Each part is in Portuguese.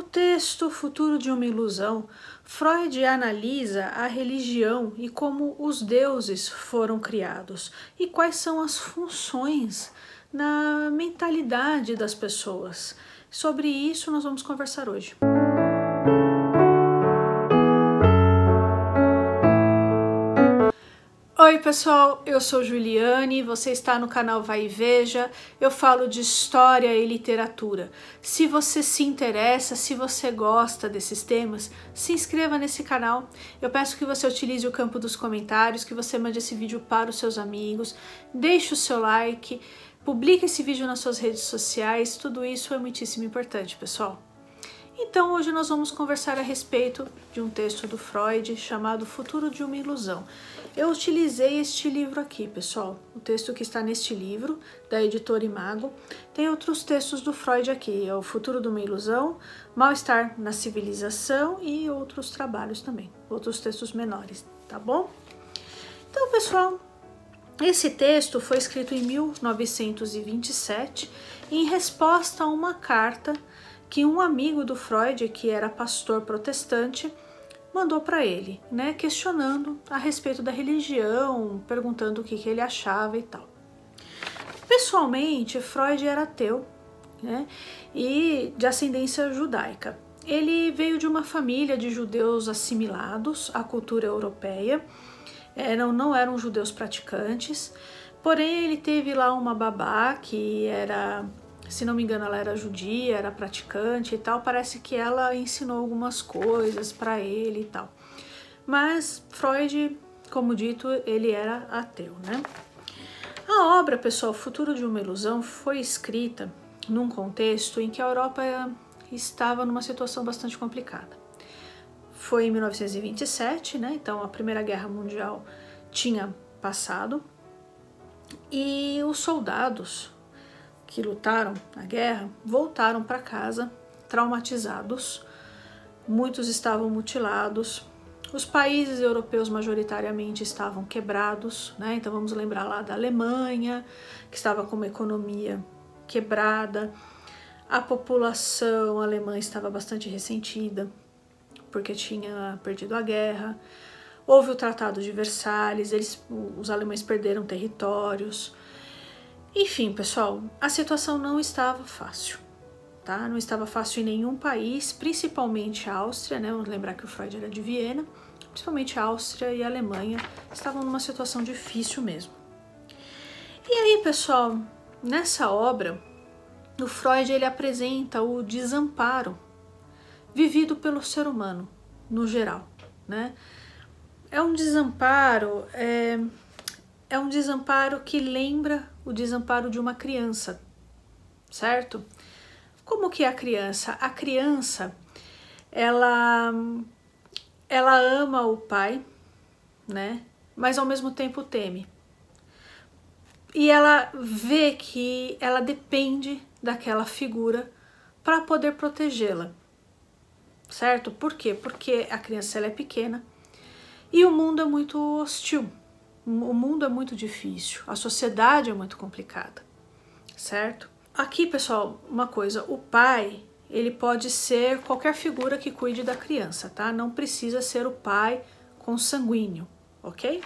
texto Futuro de uma Ilusão, Freud analisa a religião e como os deuses foram criados e quais são as funções na mentalidade das pessoas. Sobre isso nós vamos conversar hoje. Oi pessoal, eu sou Juliane, você está no canal Vai e Veja, eu falo de história e literatura. Se você se interessa, se você gosta desses temas, se inscreva nesse canal. Eu peço que você utilize o campo dos comentários, que você mande esse vídeo para os seus amigos, deixe o seu like, publique esse vídeo nas suas redes sociais, tudo isso é muitíssimo importante, pessoal. Então hoje nós vamos conversar a respeito de um texto do Freud chamado Futuro de uma Ilusão. Eu utilizei este livro aqui, pessoal, o texto que está neste livro, da editora Imago. Tem outros textos do Freud aqui, é o Futuro de uma Ilusão, Mal-Estar na Civilização e outros trabalhos também, outros textos menores, tá bom? Então, pessoal, esse texto foi escrito em 1927 em resposta a uma carta que um amigo do Freud, que era pastor protestante, mandou para ele, né, questionando a respeito da religião, perguntando o que ele achava e tal. Pessoalmente, Freud era ateu, né, e de ascendência judaica. Ele veio de uma família de judeus assimilados à cultura europeia, não eram judeus praticantes, porém ele teve lá uma babá que era, se não me engano, ela era judia, era praticante e tal, parece que ela ensinou algumas coisas para ele e tal. Mas Freud, como dito, ele era ateu, né? A obra, pessoal, Futuro de uma Ilusão, foi escrita num contexto em que a Europa estava numa situação bastante complicada. Foi em 1927, né? Então a Primeira Guerra Mundial tinha passado e os soldados que lutaram na guerra voltaram para casa traumatizados, muitos estavam mutilados, os países europeus majoritariamente estavam quebrados, né? Então vamos lembrar lá da Alemanha, que estava com uma economia quebrada, a população alemã estava bastante ressentida porque tinha perdido a guerra, houve o Tratado de Versalhes, os alemães perderam territórios. Enfim, pessoal, a situação não estava fácil, tá? Não estava fácil em nenhum país, principalmente a Áustria, né? Vamos lembrar que o Freud era de Viena, principalmente a Áustria e a Alemanha estavam numa situação difícil mesmo. E aí, pessoal, nessa obra, o Freud ele apresenta o desamparo vivido pelo ser humano, no geral, né? É um desamparo que lembra o desamparo de uma criança, certo? Como que é a criança? A criança, ela ama o pai, né? Mas ao mesmo tempo teme. E ela vê que ela depende daquela figura para poder protegê-la, certo? Por quê? Porque a criança ela é pequena e o mundo é muito hostil. O mundo é muito difícil, a sociedade é muito complicada, certo? Aqui, pessoal, uma coisa, o pai, ele pode ser qualquer figura que cuide da criança, tá? Não precisa ser o pai consanguíneo, ok?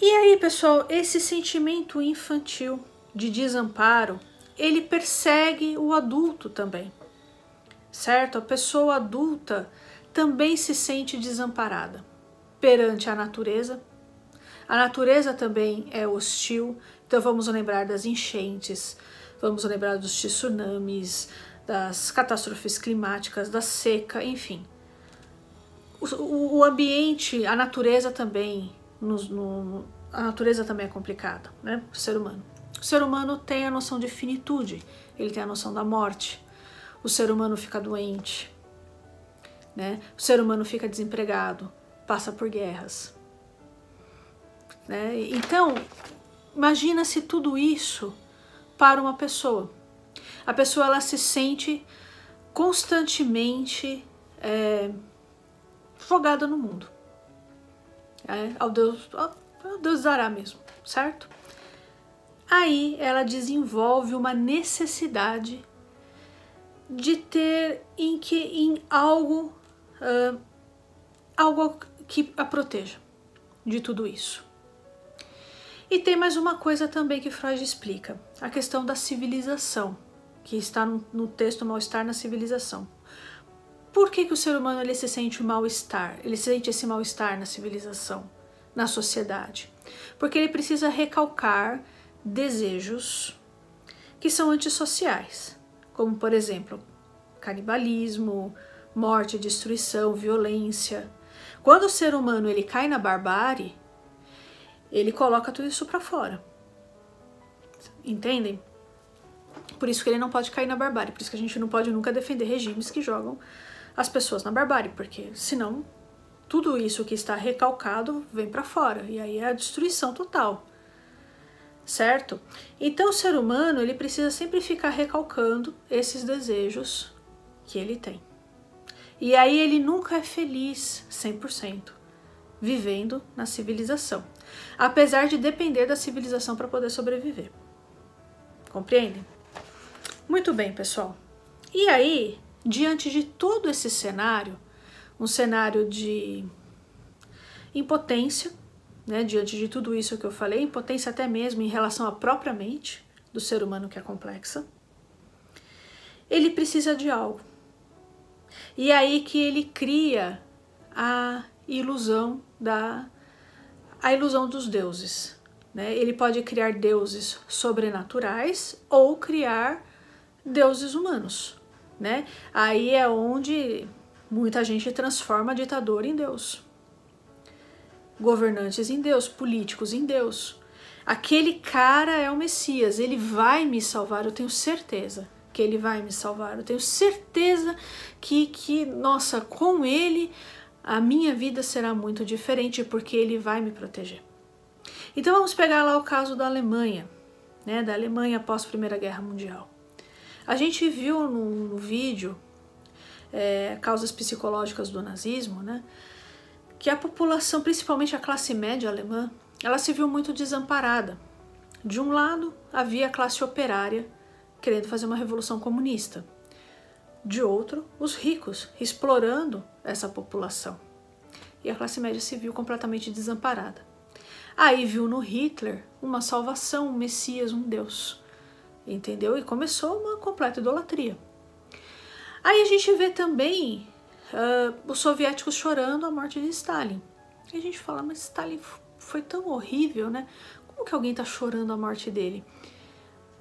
E aí, pessoal, esse sentimento infantil de desamparo, ele persegue o adulto também, certo? A pessoa adulta também se sente desamparada perante a natureza. A natureza também é hostil, então vamos lembrar das enchentes, vamos lembrar dos tsunamis, das catástrofes climáticas, da seca, enfim. O ambiente, a natureza também, a natureza também é complicada, né, para o ser humano. O ser humano tem a noção de finitude, ele tem a noção da morte, o ser humano fica doente, né, o ser humano fica desempregado, passa por guerras, né? Então, imagina se tudo isso para uma pessoa. A pessoa ela se sente constantemente jogada no mundo. Ao Deus dará mesmo, certo? Aí ela desenvolve uma necessidade de ter em algo que a proteja de tudo isso. E tem mais uma coisa também que Freud explica, a questão da civilização, que está no texto Mal-Estar na Civilização. Por que o ser humano ele se sente mal-estar? Ele sente esse mal-estar na civilização, na sociedade? Porque ele precisa recalcar desejos que são antissociais, como, por exemplo, canibalismo, morte, destruição, violência. Quando o ser humano ele cai na barbárie, ele coloca tudo isso para fora. Entendem? Por isso que ele não pode cair na barbárie, por isso que a gente não pode nunca defender regimes que jogam as pessoas na barbárie, porque senão tudo isso que está recalcado vem para fora, e aí é a destruição total, certo? Então o ser humano ele precisa sempre ficar recalcando esses desejos que ele tem. E aí ele nunca é feliz 100%, vivendo na civilização, apesar de depender da civilização para poder sobreviver. Compreendem? Muito bem, pessoal. E aí, diante de todo esse cenário, um cenário de impotência, né, diante de tudo isso que eu falei, impotência até mesmo em relação à própria mente do ser humano que é complexa, ele precisa de algo. E é aí que ele cria a ilusão dos deuses, né? Ele pode criar deuses sobrenaturais ou criar deuses humanos, né? Aí é onde muita gente transforma ditador em Deus, governantes em Deus, políticos em Deus. Aquele cara é o Messias, ele vai me salvar, eu tenho certeza que ele vai me salvar, eu tenho certeza que nossa, com ele a minha vida será muito diferente porque ele vai me proteger. Então vamos pegar lá o caso da Alemanha, né, da Alemanha após a Primeira Guerra Mundial. A gente viu no vídeo causas psicológicas do nazismo, né, que a população, principalmente a classe média alemã, ela se viu muito desamparada. De um lado, havia a classe operária querendo fazer uma revolução comunista. De outro, os ricos explorando essa população. E a classe média se viu completamente desamparada. Aí viu no Hitler uma salvação, um Messias, um Deus. Entendeu? E começou uma completa idolatria. Aí a gente vê também os soviéticos chorando a morte de Stalin. E a gente fala, mas Stalin foi tão horrível, né? Como que alguém está chorando a morte dele?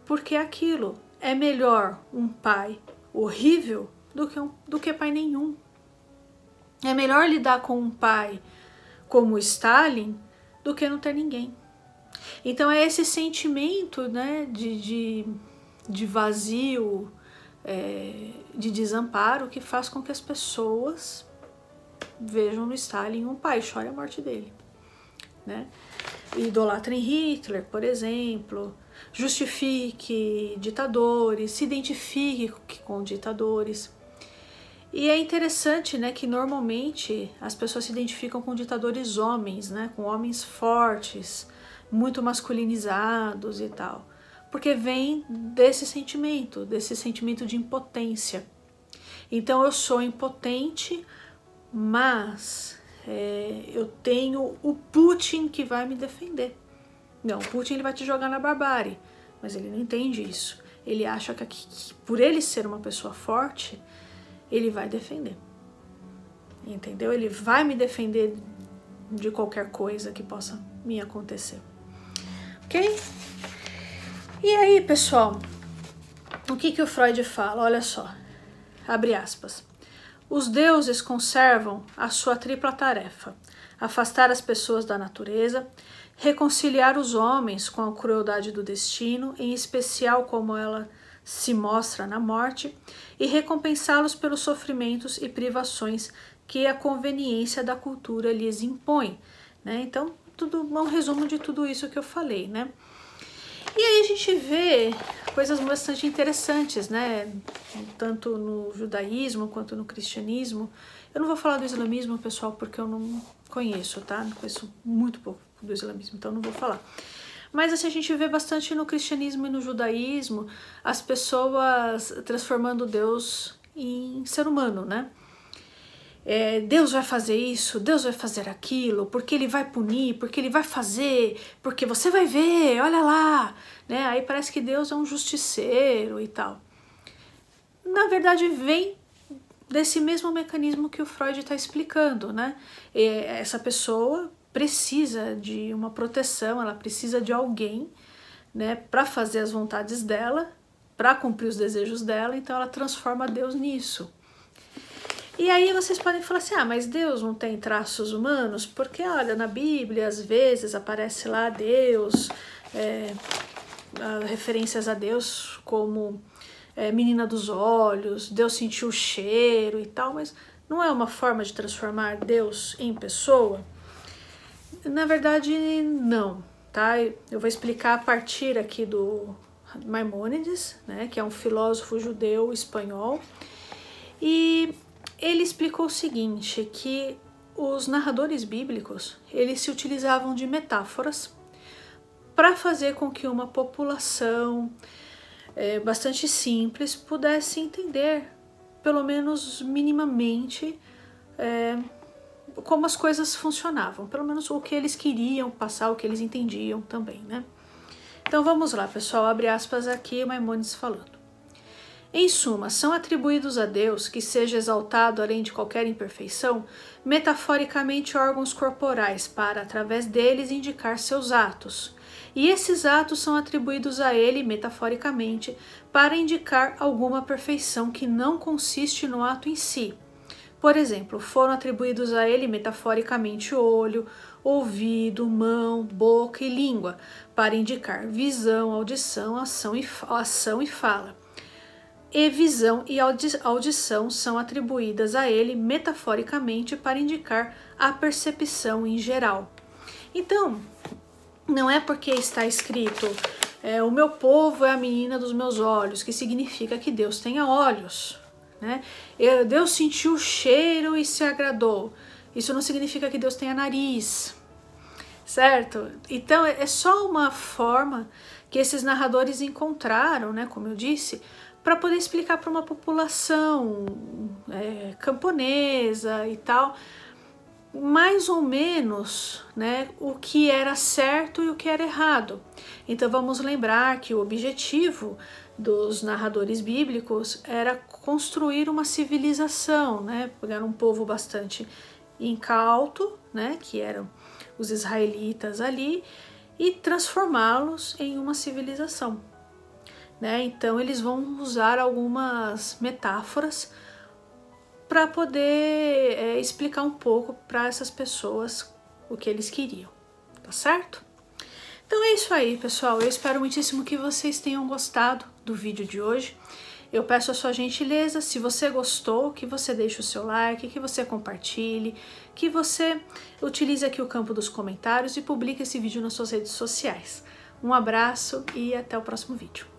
Porque aquilo é melhor um pai horrível do que pai nenhum. É melhor lidar com um pai como Stalin do que não ter ninguém. Então é esse sentimento, né, de vazio, de desamparo que faz com que as pessoas vejam no Stalin um pai, chore a morte dele, né? Idolatrem Hitler, por exemplo, justifique ditadores, se identifique com ditadores. E é interessante, né, que normalmente as pessoas se identificam com ditadores homens, né, com homens fortes, muito masculinizados e tal, porque vem desse sentimento de impotência. Então eu sou impotente, mas eu tenho o Putin que vai me defender. Não, o Putin ele vai te jogar na barbárie, mas ele não entende isso. Ele acha que por ele ser uma pessoa forte, ele vai defender. Entendeu? Ele vai me defender de qualquer coisa que possa me acontecer. Ok? E aí, pessoal, o que o Freud fala? Olha só, abre aspas. Os deuses conservam a sua tripla tarefa: afastar as pessoas da natureza, reconciliar os homens com a crueldade do destino, em especial como ela se mostra na morte, e recompensá-los pelos sofrimentos e privações que a conveniência da cultura lhes impõe, né? Então, tudo um resumo de tudo isso que eu falei, né? E aí a gente vê coisas bastante interessantes, né? Tanto no judaísmo quanto no cristianismo. Eu não vou falar do islamismo, pessoal, porque eu não conheço, tá? Não conheço muito pouco do islamismo, então não vou falar. Mas assim, a gente vê bastante no cristianismo e no judaísmo as pessoas transformando Deus em ser humano, né? Deus vai fazer isso, Deus vai fazer aquilo, porque Ele vai punir, porque Ele vai fazer, porque você vai ver, olha lá, né? Aí parece que Deus é um justiceiro e tal. Na verdade, vem desse mesmo mecanismo que o Freud está explicando, né? Essa pessoa precisa de uma proteção, ela precisa de alguém, né, para fazer as vontades dela, para cumprir os desejos dela, então ela transforma Deus nisso. E aí vocês podem falar assim, mas Deus não tem traços humanos? Porque, olha, na Bíblia, às vezes, aparece lá Deus, referências a Deus como menina dos olhos, Deus sentiu o cheiro e tal, mas não é uma forma de transformar Deus em pessoa? Na verdade, não, tá? Eu vou explicar a partir aqui do Maimônides, né, que é um filósofo judeu espanhol, e ele explicou o seguinte, que os narradores bíblicos, eles se utilizavam de metáforas para fazer com que uma população bastante simples pudesse entender, pelo menos minimamente, como as coisas funcionavam, pelo menos o que eles queriam passar, o que eles entendiam também, né? Então vamos lá, pessoal, abre aspas aqui, Maimônides falando. Em suma, são atribuídos a Deus, que seja exaltado além de qualquer imperfeição, metaforicamente órgãos corporais para, através deles, indicar seus atos. E esses atos são atribuídos a ele, metaforicamente, para indicar alguma perfeição que não consiste no ato em si. Por exemplo, foram atribuídos a ele, metaforicamente, olho, ouvido, mão, boca e língua, para indicar visão, audição, ação e fala. E visão e audição são atribuídas a ele metaforicamente para indicar a percepção em geral. Então, não é porque está escrito o meu povo é a menina dos meus olhos, que significa que Deus tenha olhos, né? Deus sentiu o cheiro e se agradou. Isso não significa que Deus tenha nariz, certo? Então, é só uma forma que esses narradores encontraram, né, como eu disse, para poder explicar para uma população camponesa e tal, mais ou menos, né, o que era certo e o que era errado. Então vamos lembrar que o objetivo dos narradores bíblicos era construir uma civilização, né, pegar um povo bastante incauto, né, que eram os israelitas ali, e transformá-los em uma civilização. Então eles vão usar algumas metáforas para poder explicar um pouco para essas pessoas o que eles queriam, tá certo? Então é isso aí, pessoal. Eu espero muitíssimo que vocês tenham gostado do vídeo de hoje. Eu peço a sua gentileza, se você gostou, que você deixe o seu like, que você compartilhe, que você utilize aqui o campo dos comentários e publique esse vídeo nas suas redes sociais. Um abraço e até o próximo vídeo.